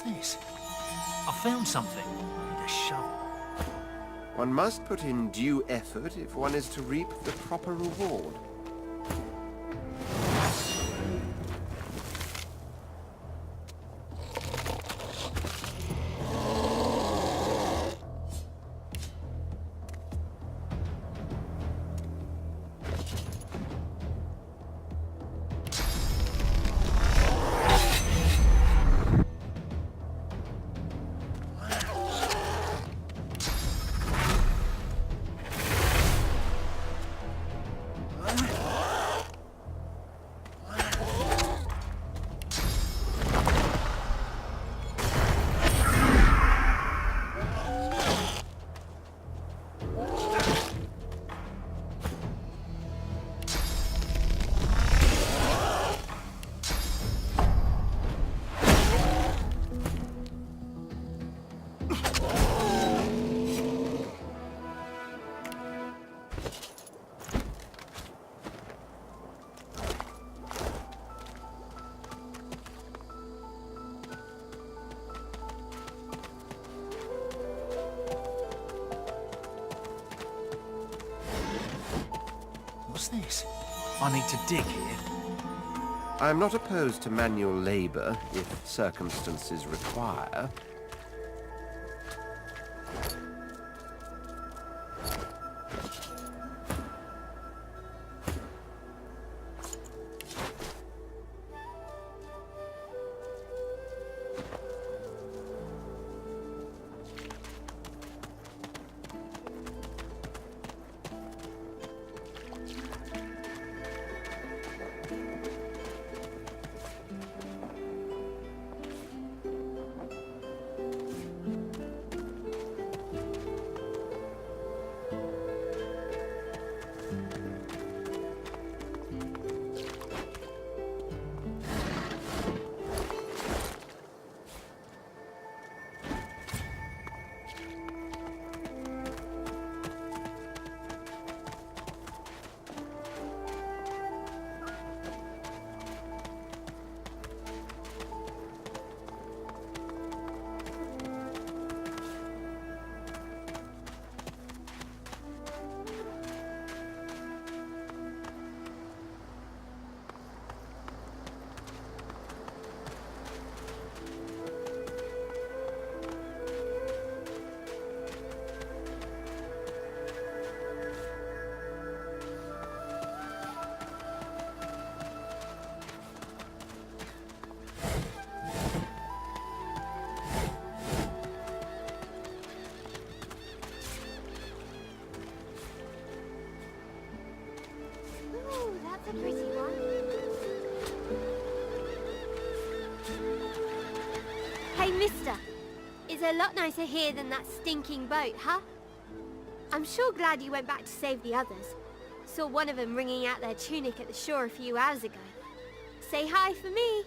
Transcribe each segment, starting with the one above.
What's this? I found something. I need a shovel. One must put in due effort if one is to reap the proper reward. What's this? I need to dig here. I am not opposed to manual labor if circumstances require. That's a pretty one. Hey, mister. It's a lot nicer here than that stinking boat, huh? I'm sure glad you went back to save the others. Saw one of them wringing out their tunic at the shore a few hours ago. Say hi for me.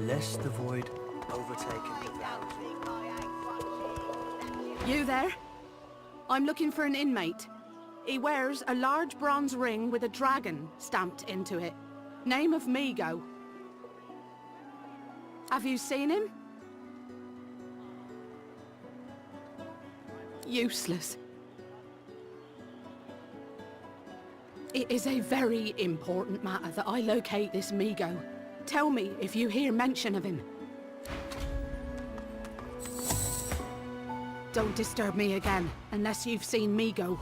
Lest the void overtaken the You there? I'm looking for an inmate. He wears a large bronze ring with a dragon stamped into it. Name of Migo. Have you seen him? Useless. It is a very important matter that I locate this Migo. Tell me if you hear mention of him. Don't disturb me again, unless you've seen Migo.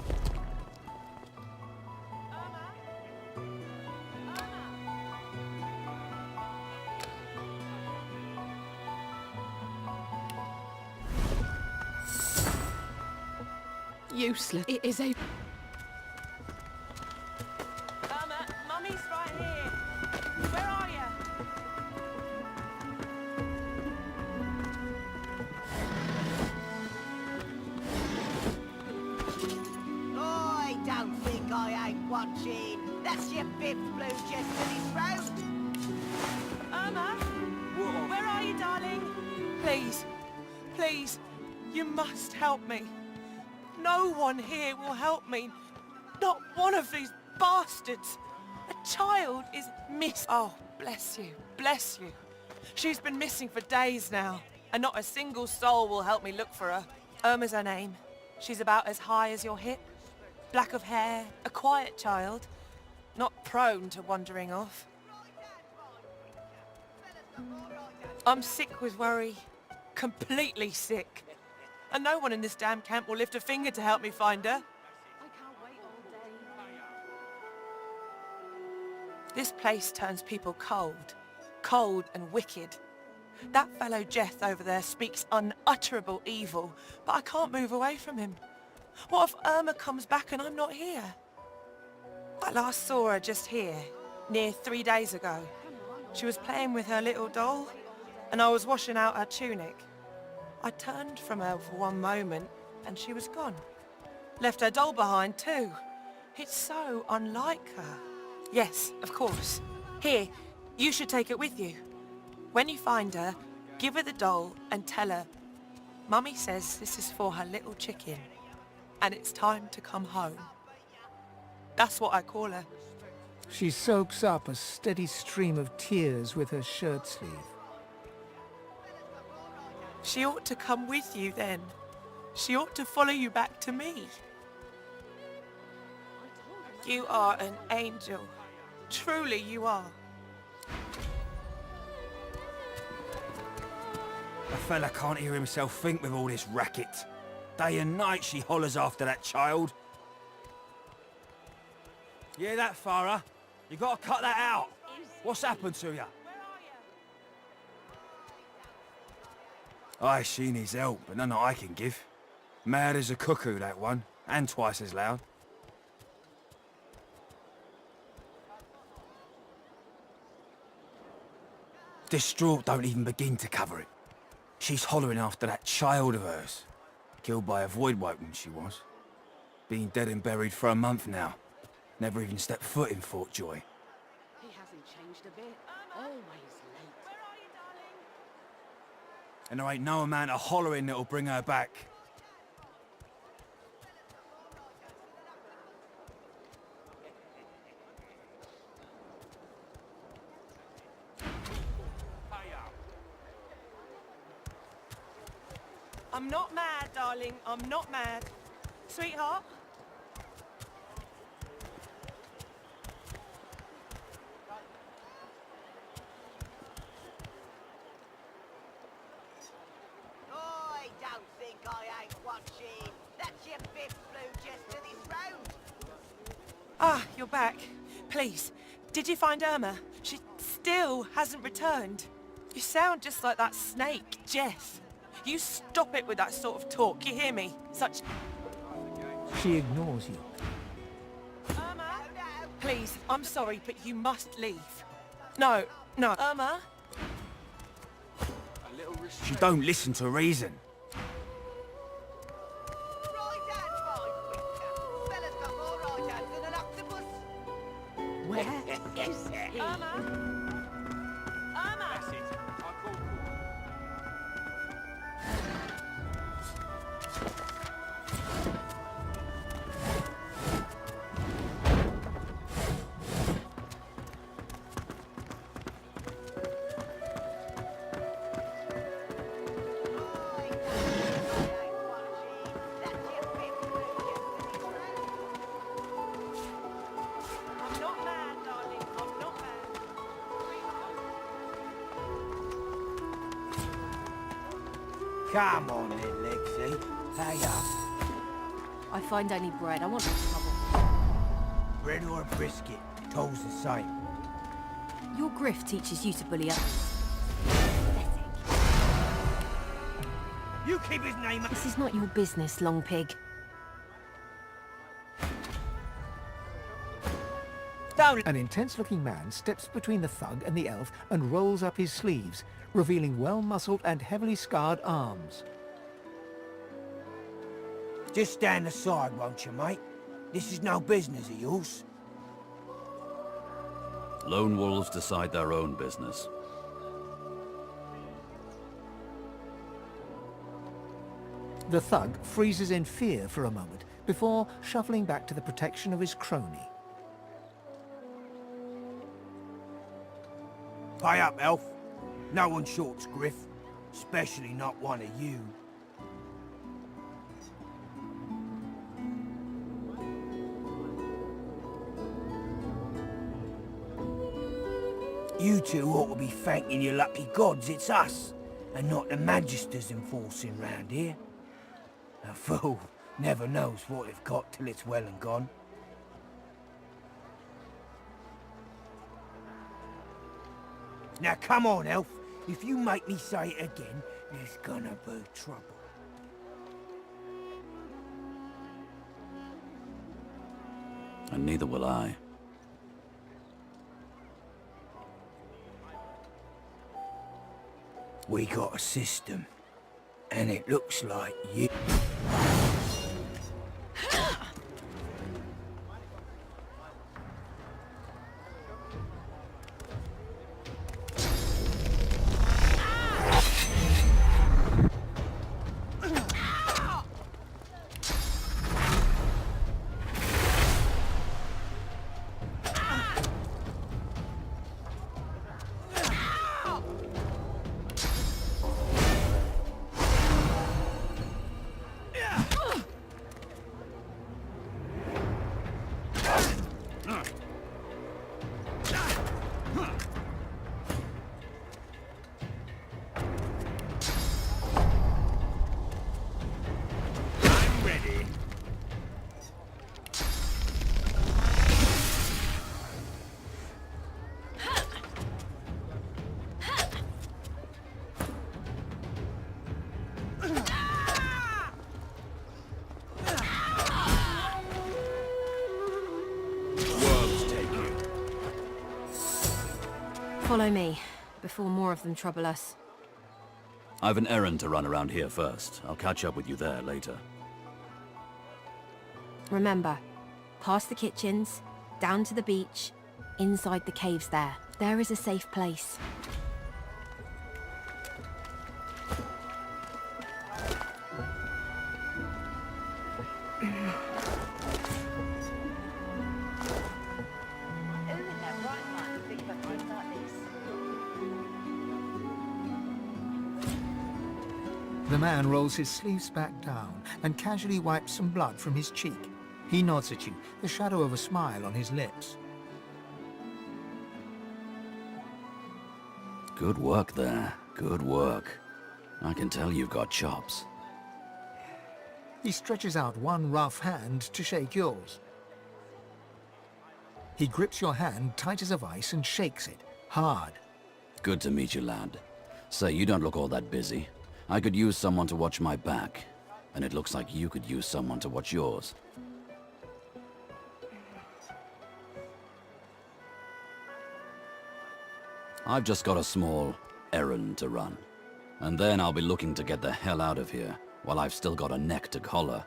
Useless. It is a... Mummy's right here. Where are you? I don't think I ain't watching. That's your fifth blue just to this road. Irma? Where are you, darling? Please, please, you must help me. No one here will help me. Not one of these bastards. A child is miss. Oh, bless you, bless you. She's been missing for days now, and not a single soul will help me look for her. Irma's her name. She's about as high as your hip. Black of hair, a quiet child, not prone to wandering off. I'm sick with worry, completely sick. And no one in this damn camp will lift a finger to help me find her. This place turns people cold, cold and wicked. That fellow Jeth over there speaks unutterable evil, but I can't move away from him. What if Irma comes back and I'm not here? I last saw her just here, near 3 days ago. She was playing with her little doll, and I was washing out her tunic. I turned from her for one moment, and she was gone. Left her doll behind, too. It's so unlike her. Yes, of course. Here, you should take it with you. When you find her, give her the doll and tell her, Mummy says this is for her little chicken, and it's time to come home. That's what I call her. She soaks up a steady stream of tears with her shirt sleeve. She ought to come with you then. She ought to follow you back to me. You are an angel. Truly you are. A fella can't hear himself think with all this racket. Day and night she hollers after that child. Yeah, that Farah. You gotta cut that out. What's happened to you? Aye, she needs help, but none that I can give. Mad as a cuckoo, that one, and twice as loud. Distraught don't even begin to cover it. She's hollering after that child of hers. Killed by a void woman, she was. Been dead and buried for a month now. Never even stepped foot in Fort Joy. He hasn't changed a bit. Always late. And there ain't no amount of hollering that'll bring her back. I'm not mad, darling. I'm not mad. Sweetheart? I don't think I ain't watching. That's your fifth blue just to this road. Ah, you're back. Please, did you find Irma? She still hasn't returned. You sound just like that snake, Jeth. You stop it with that sort of talk, you hear me? Such... She ignores you. Irma? Please, I'm sorry, but you must leave. No, no. Irma? She don't listen to reason. Right hand, fine, Winter. Fella's got more right hands than an octopus. Where is he? Irma? Irma? Come on then, Lexi. Pay up. I find only bread. I want no trouble. Bread or a brisket, toll's the same. Your grift teaches you to bully others. You keep his name up. This is not your business, long pig. Don't. An intense-looking man steps between the thug and the elf and rolls up his sleeves, revealing well-muscled and heavily scarred arms. Just stand aside, won't you, mate? This is no business of yours. Lone wolves decide their own business. The thug freezes in fear for a moment before shuffling back to the protection of his crony. Pay up, elf. No one shorts griff, especially not one of you. You two ought to be thanking your lucky gods it's us, and not the Magisters enforcing round here. A fool never knows what they've got till it's well and gone. Now come on, elf. If you make me say it again, there's gonna be trouble. And neither will I. We got a system, and it looks like you... Follow me, before more of them trouble us. I've an errand to run around here first. I'll catch up with you there later. Remember, past the kitchens, down to the beach, inside the caves there. There is a safe place. The man rolls his sleeves back down and casually wipes some blood from his cheek. He nods at you, the shadow of a smile on his lips. Good work there. Good work. I can tell you've got chops. He stretches out one rough hand to shake yours. He grips your hand tight as a vice and shakes it, hard. Good to meet you, lad. Say, you don't look all that busy. I could use someone to watch my back, and it looks like you could use someone to watch yours. I've just got a small errand to run, and then I'll be looking to get the hell out of here while I've still got a neck to collar.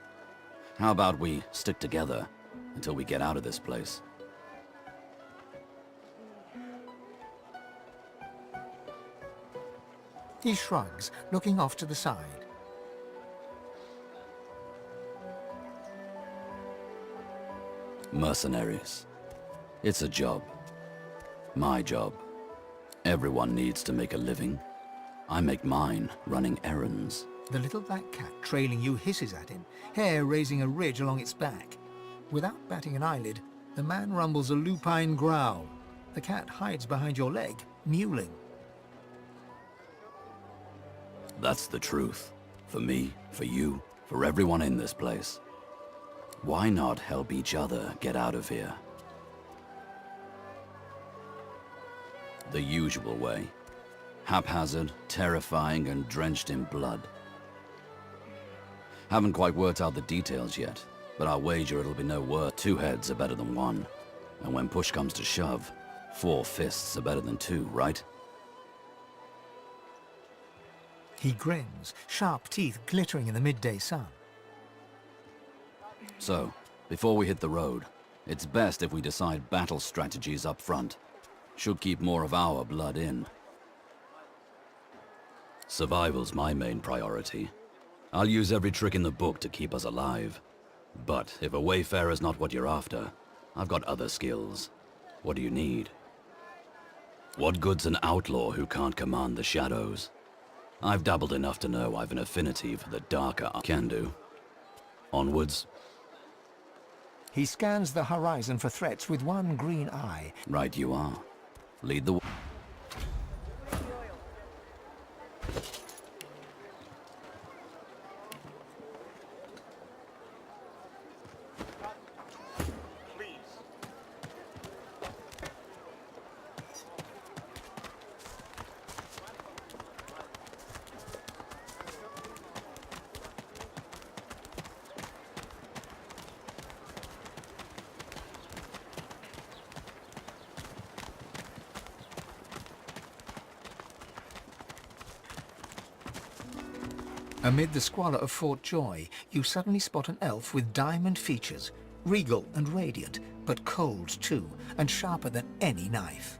How about we stick together until we get out of this place? He shrugs, looking off to the side. Mercenaries. It's a job. My job. Everyone needs to make a living. I make mine running errands. The little black cat trailing you hisses at him, hair raising a ridge along its back. Without batting an eyelid, the man rumbles a lupine growl. The cat hides behind your leg, mewling. That's the truth. For me, for you, for everyone in this place. Why not help each other get out of here? The usual way. Haphazard, terrifying, and drenched in blood. Haven't quite worked out the details yet, but I'll wager it'll be no worse. 2 heads are better than 1. And when push comes to shove, 4 fists are better than 2, right? He grins, sharp teeth glittering in the midday sun. So, before we hit the road, it's best if we decide battle strategies up front. Should keep more of our blood in. Survival's my main priority. I'll use every trick in the book to keep us alive. But if a wayfarer's not what you're after, I've got other skills. What do you need? What good's an outlaw who can't command the shadows? I've dabbled enough to know I've an affinity for the darker I can do. Onwards. He scans the horizon for threats with one green eye. Right you are. Lead the way. Amid the squalor of Fort Joy, you suddenly spot an elf with diamond features, regal and radiant, but cold too, and sharper than any knife.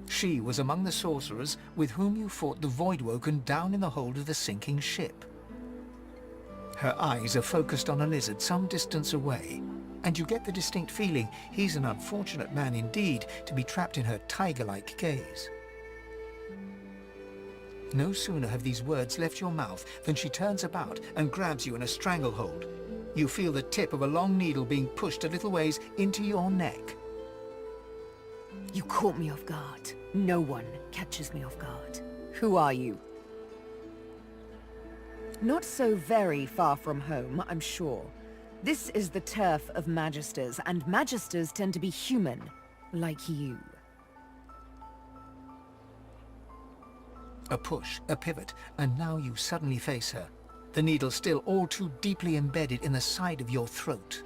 She was among the sorcerers with whom you fought the Voidwoken down in the hold of the sinking ship. Her eyes are focused on a lizard some distance away, and you get the distinct feeling he's an unfortunate man indeed to be trapped in her tiger-like gaze. No sooner have these words left your mouth than she turns about and grabs you in a stranglehold. You feel the tip of a long needle being pushed a little ways into your neck. You caught me off guard. No one catches me off guard. Who are you? Not so very far from home, I'm sure. This is the turf of Magisters, and Magisters tend to be human, like you. A push, a pivot, and now you suddenly face her. The needle still all too deeply embedded in the side of your throat.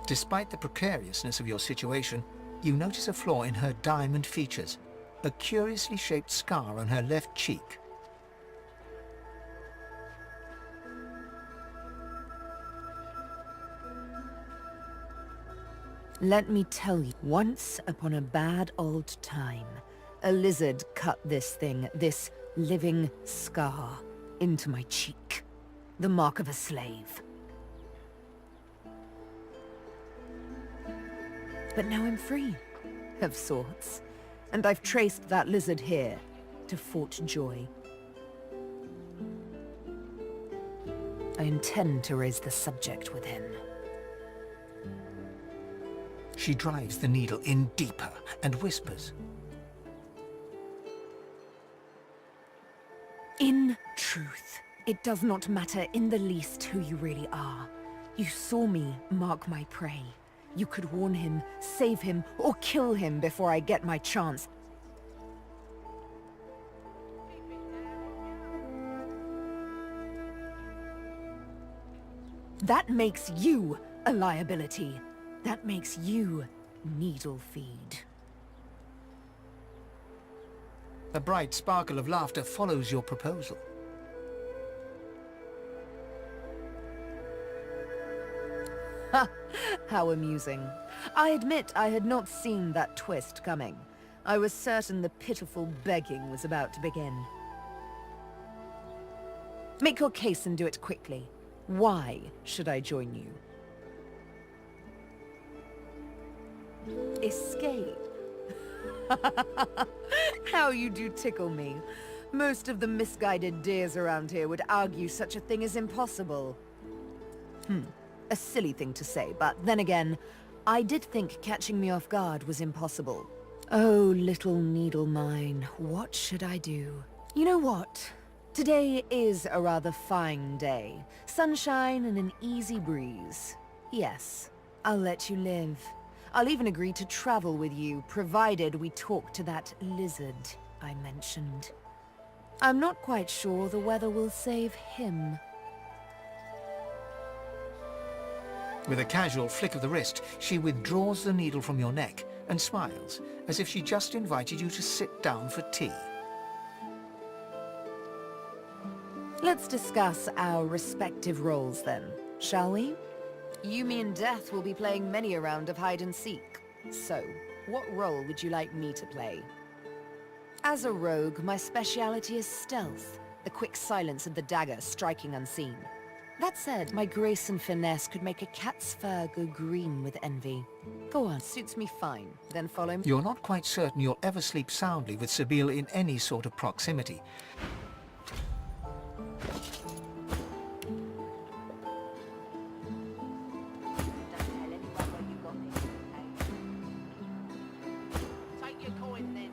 Despite the precariousness of your situation, you notice a flaw in her diamond features, a curiously shaped scar on her left cheek. Let me tell you, once upon a bad old time, a lizard cut this thing, this living scar, into my cheek. The mark of a slave. But now I'm free, of sorts. And I've traced that lizard here, to Fort Joy. I intend to raise the subject with him. She drives the needle in deeper and whispers. In truth, it does not matter in the least who you really are. You saw me mark my prey. You could warn him, save him, or kill him before I get my chance. That makes you a liability. That makes you needle feed. A bright sparkle of laughter follows your proposal. Ha! How amusing. I admit I had not seen that twist coming. I was certain the pitiful begging was about to begin. Make your case and do it quickly. Why should I join you? Escape? How you do tickle me. Most of the misguided deers around here would argue such a thing is impossible. A silly thing to say, but then again, I did think catching me off guard was impossible. Oh, little needle mine, what should I do? You know what? Today is a rather fine day. Sunshine and an easy breeze. Yes, I'll let you live. I'll even agree to travel with you, provided we talk to that lizard I mentioned. I'm not quite sure the weather will save him. With a casual flick of the wrist, she withdraws the needle from your neck and smiles, as if she just invited you to sit down for tea. Let's discuss our respective roles then, shall we? You, me, and Death will be playing many a round of hide-and-seek. So, what role would you like me to play? As a rogue, my speciality is stealth, the quick silence of the dagger striking unseen. That said, my grace and finesse could make a cat's fur go green with envy. Go on, suits me fine. Then follow me. You're not quite certain you'll ever sleep soundly with Sabine in any sort of proximity. Take your coin then.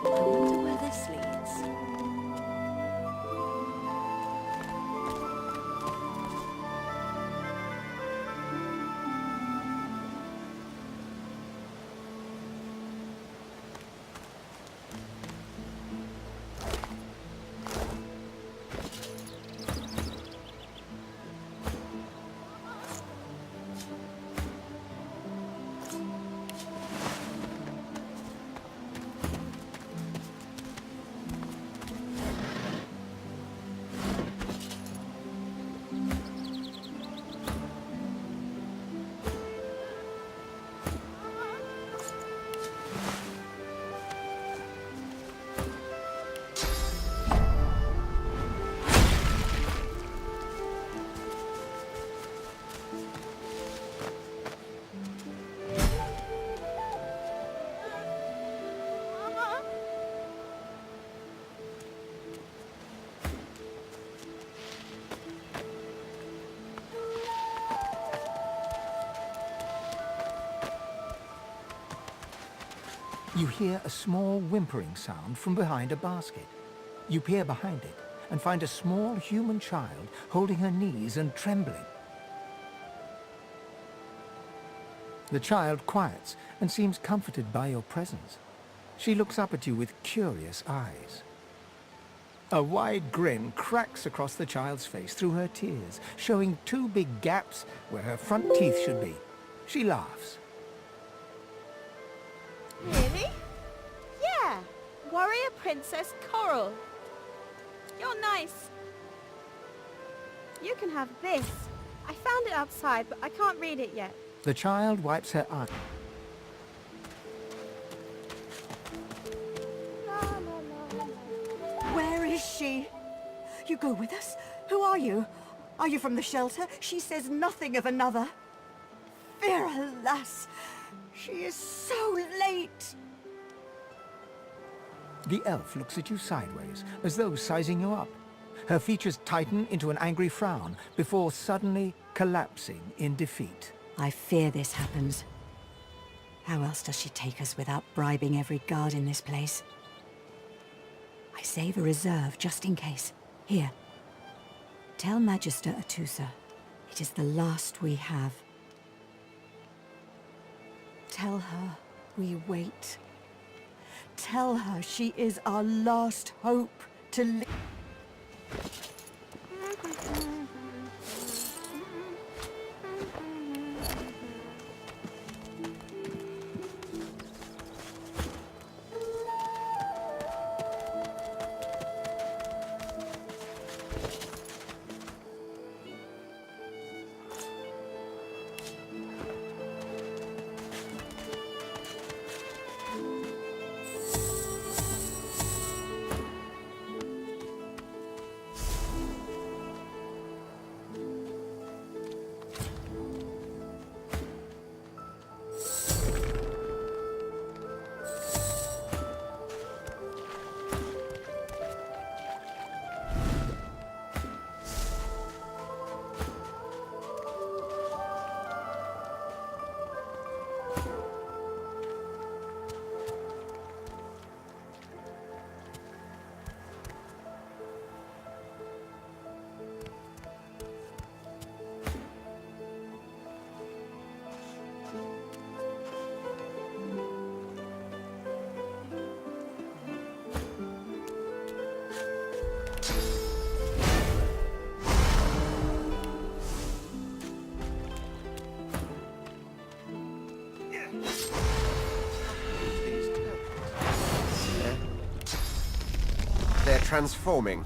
I wonder where this leads. You hear a small whimpering sound from behind a basket. You peer behind it and find a small human child holding her knees and trembling. The child quiets and seems comforted by your presence. She looks up at you with curious eyes. A wide grin cracks across the child's face through her tears, showing two big gaps where her front teeth should be. She laughs. Really? Yeah. Warrior Princess Coral. You're nice. You can have this. I found it outside, but I can't read it yet. The child wipes her eye. she? You go with us? Who are you? Are you from the shelter? She says nothing of another. Fear, alas! She is so late! The elf looks at you sideways, as though sizing you up. Her features tighten into an angry frown, before suddenly collapsing in defeat. I fear this happens. How else does she take us without bribing every guard in this place? I save a reserve just in case. Here. Tell Magister Atusa. It is the last we have. Tell her we wait. Tell her she is our last hope to live. They're transforming.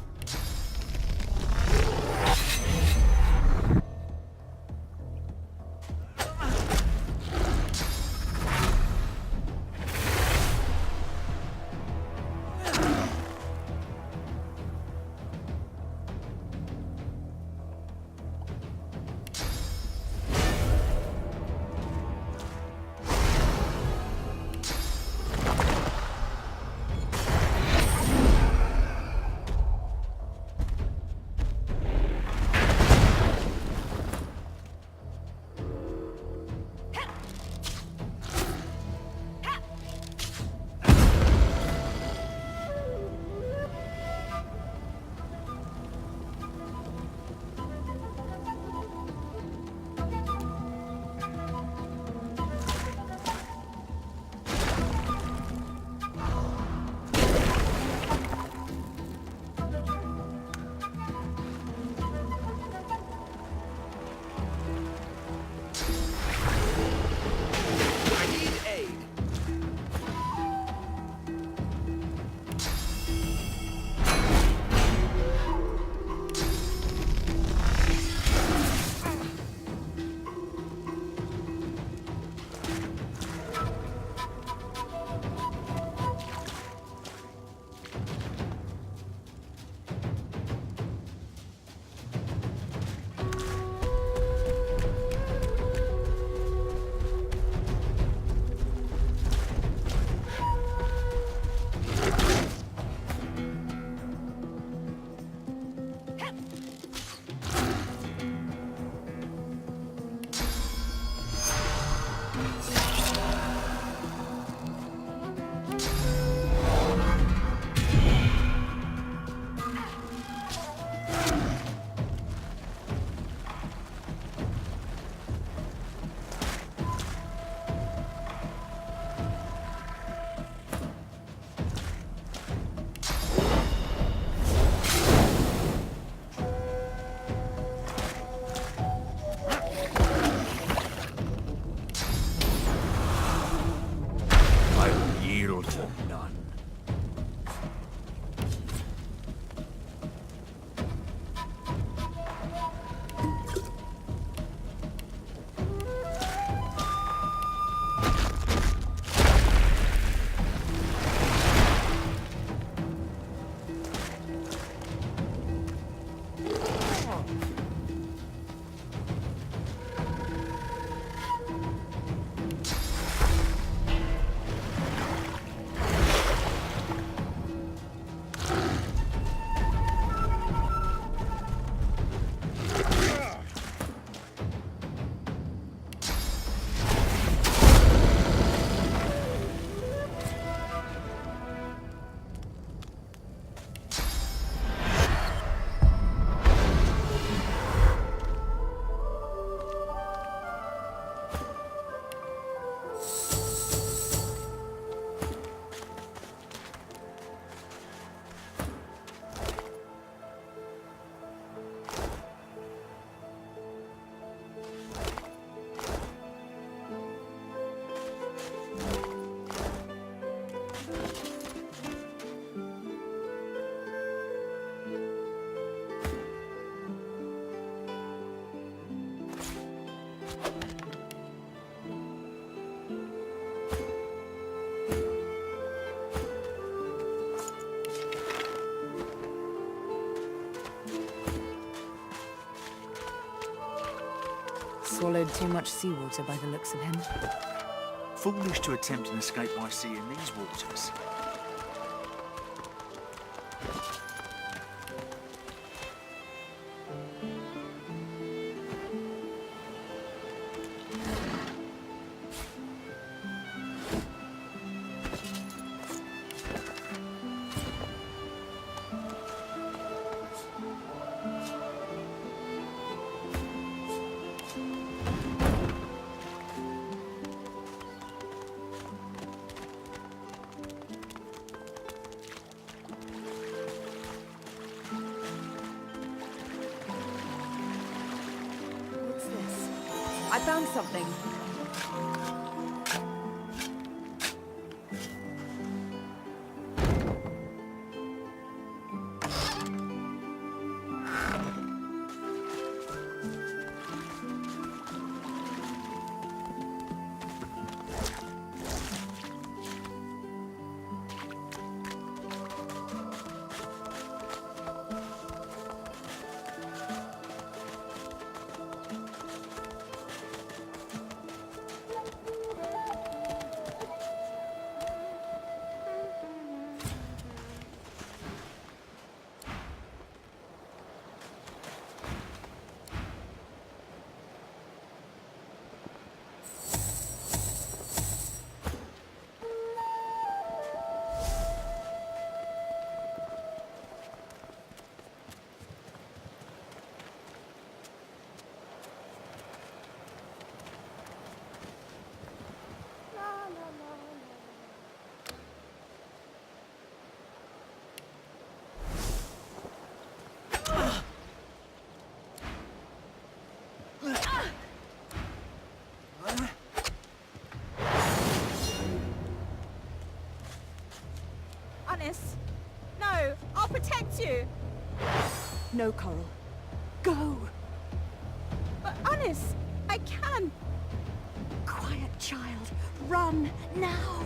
swallowed too much seawater by the looks of him. Foolish to attempt an escape by sea in these waters. What's this? I found something. Honest. No, I'll protect you. No, Coral. Go! But honest, I can. Quiet, child. Run, now!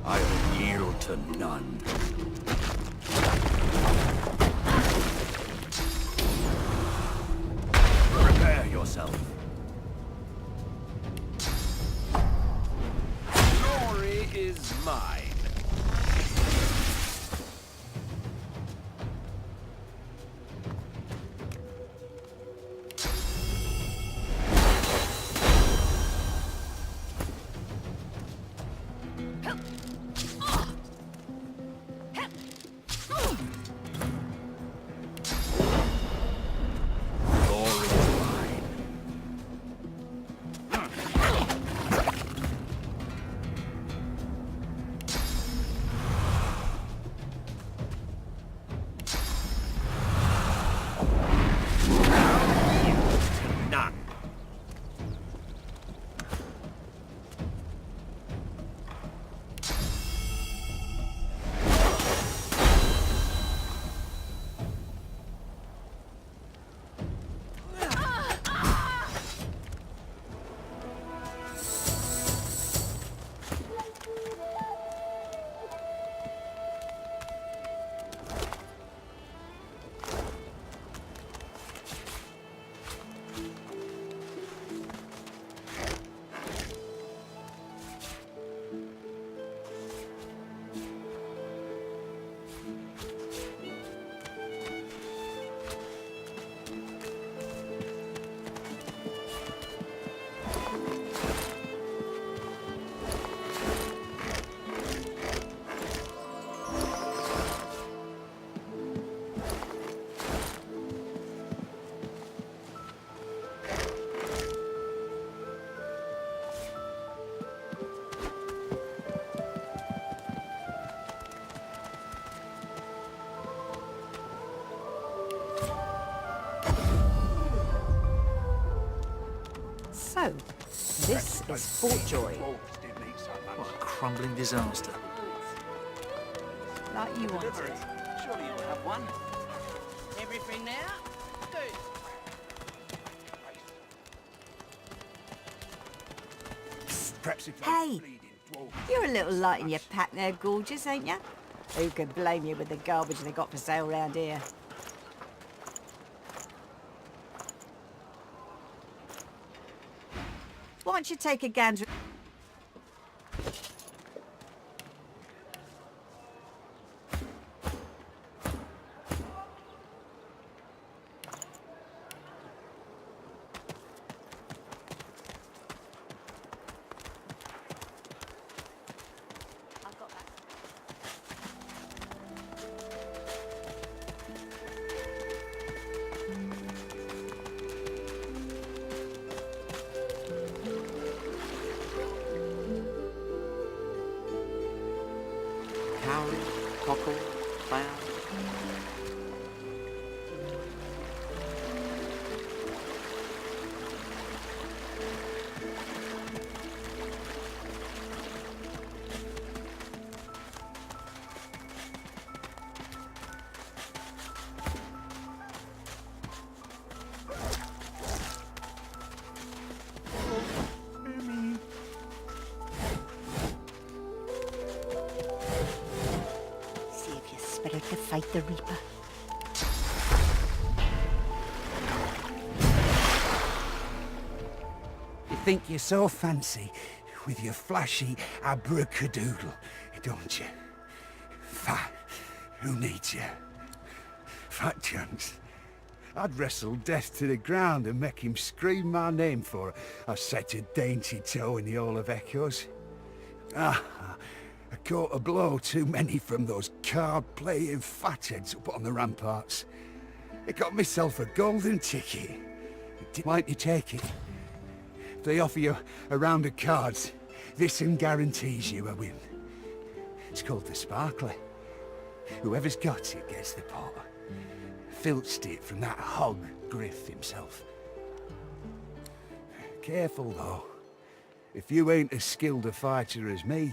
I'll yield to none. Prepare yourself. Glory is mine. is Fort Joy. What a crumbling disaster. Like you wanted. Surely you'll have one. Everything there? Good. Perhaps if Hey, you're a little light in your pack there, gorgeous, ain't ya? Who could blame you with the garbage they got for sale round here? Why don't you take a gander? Cowrie, cockle, clown. See if you're spirit to fight the Reaper. You think you're so fancy with your flashy abracadadoodle, don't you? Fat, who needs you? Fat chance. I'd wrestle death to the ground and make him scream my name for I set a dainty toe in the Hall of Echoes. Ah, I caught a blow too many from those card-playing fatheads up on the ramparts. I got myself a golden ticket. Why don't you take it? If they offer you a round of cards, this one guarantees you a win. It's called the Sparkler. Whoever's got it gets the pot. Filched it from that hog Griff himself. Careful though. If you ain't as skilled a fighter as me,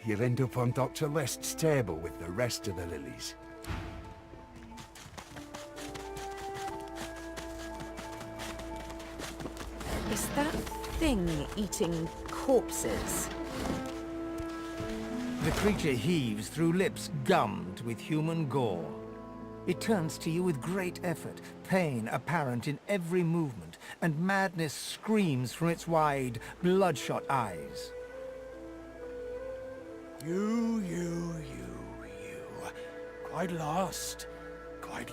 you'll end up on Dr. Lest's table with the rest of the lilies. Is that thing eating corpses? The creature heaves through lips gummed with human gore. It turns to you with great effort, pain apparent in every movement, and madness screams from its wide, bloodshot eyes. You. Quite lost. Quite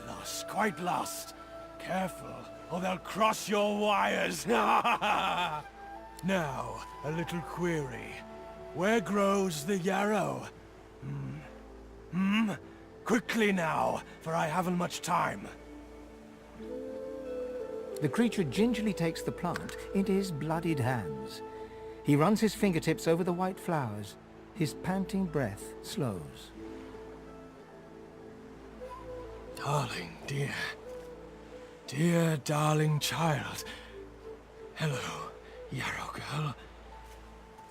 lost. Careful, or they'll cross your wires. Now, a little query. Where grows the yarrow? Quickly now, for I haven't much time. The creature gingerly takes the plant into his bloodied hands. He runs his fingertips over the white flowers. His panting breath slows. Darling, dear darling child. Hello, yarrow girl.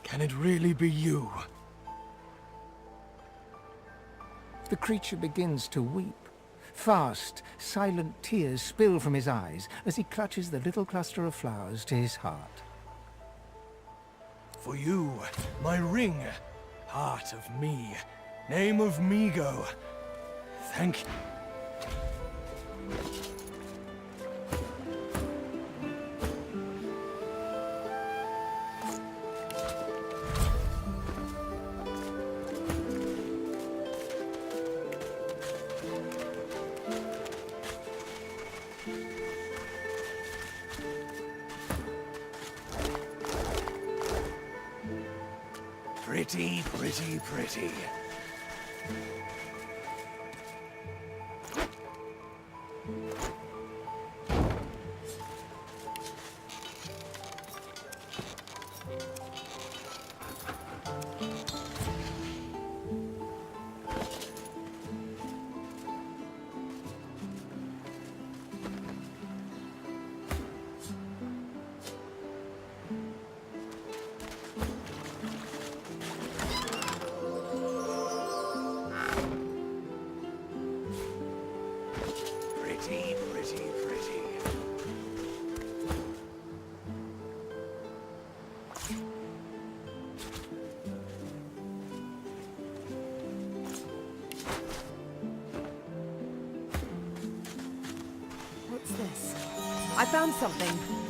Can it really be you? The creature begins to weep. Fast, silent tears spill from his eyes as he clutches the little cluster of flowers to his heart. For you, my ring, heart of me, name of Migo. Thank... Pretty. I found something.